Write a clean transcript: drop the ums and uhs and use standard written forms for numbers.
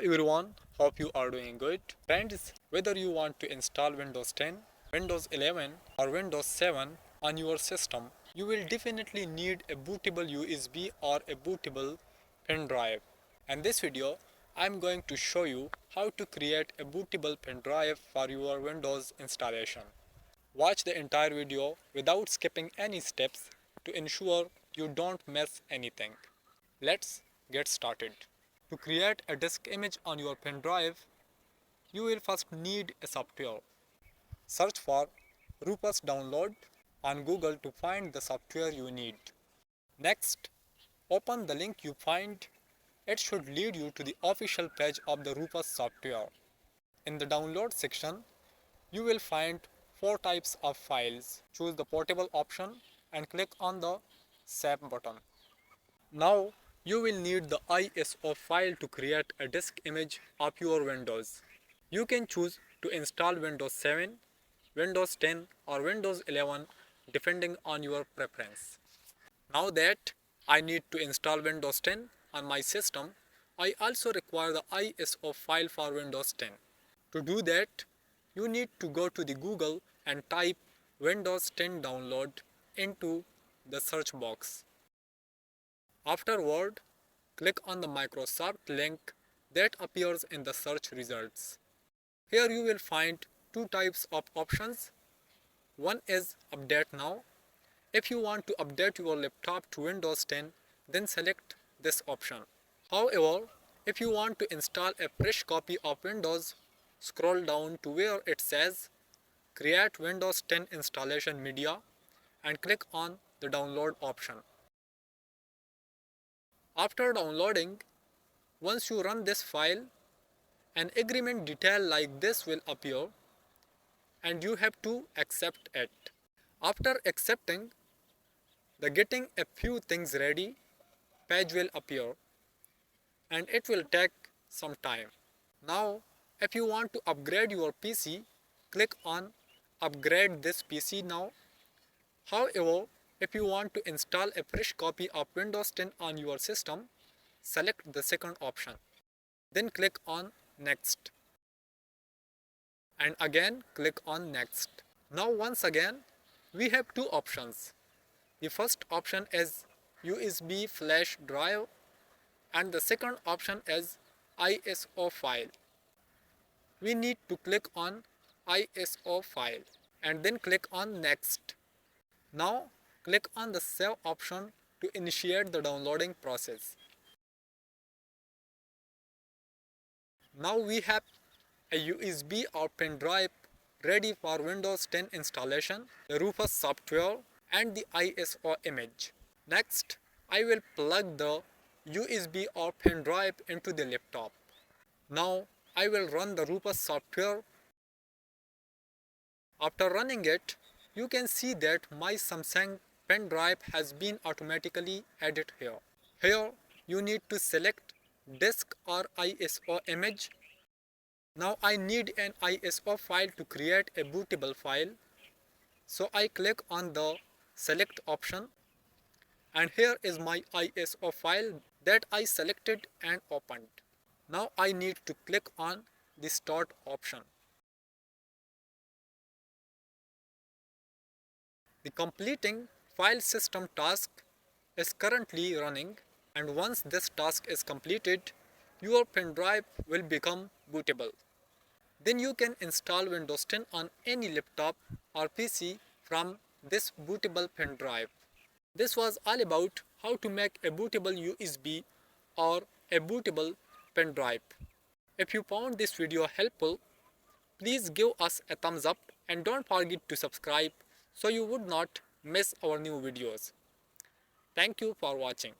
everyone, hope you are doing good. Friends, whether you want to install Windows 10, Windows 11 or Windows 7 on your system, you will definitely need a bootable USB or a bootable pen drive. In this video, I am going to show you how to create a bootable pen drive for your Windows installation. Watch the entire video without skipping any steps to ensure you don't miss anything. Let's get started. To create a disk image on your pen drive, you will first need a software. Search for Rupus Download on Google to find the software you need. Next, open the link you find. It should lead you to the official page of the Rupus software. In the download section, you will find four types of files. Choose the portable option and click on the Save button. Now, you will need the ISO file to create a disk image of your Windows. You can choose to install Windows 7, Windows 10 or Windows 11 depending on your preference. Now that I need to install Windows 10 on my system, I also require the ISO file for Windows 10. To do that, you need to go to the Google and type Windows 10 download into the search box. Afterward, click on the Microsoft link that appears in the search results. Here you will find two types of options. One is Update Now. If you want to update your laptop to Windows 10, then select this option. However, if you want to install a fresh copy of Windows, scroll down to where it says Create Windows 10 Installation Media and click on the Download option. After downloading, once you run this file, an agreement detail like this will appear and you have to accept it. After accepting, the Getting a Few Things Ready page will appear and it will take some time. Now, if you want to upgrade your PC, click on Upgrade this PC now. However, if you want to install a fresh copy of Windows 10 on your system, select the second option. Then click on Next. And again click on Next. Now once again, we have two options. The first option is USB flash drive and the second option is ISO file. We need to click on ISO file and then click on Next. Now click on the Save option to initiate the downloading process. Now we have a USB or pen drive ready for Windows 10 installation, the Rufus software and the ISO image. Next, I will plug the USB or pen drive into the laptop. Now I will run the Rufus software. After running it, you can see that my Samsung pen drive has been automatically added here. Here you need to select disk or ISO image. Now I need an ISO file to create a bootable file. So I click on the select option and here is my ISO file that I selected and opened. Now I need to click on the start option. The completing file system task is currently running, and once this task is completed, your pen drive will become bootable. Then you can install Windows 10 on any laptop or PC from this bootable pen drive. This was all about how to make a bootable USB or a bootable pen drive. If you found this video helpful, please give us a thumbs up and don't forget to subscribe so you would not miss our new videos. Thank you for watching.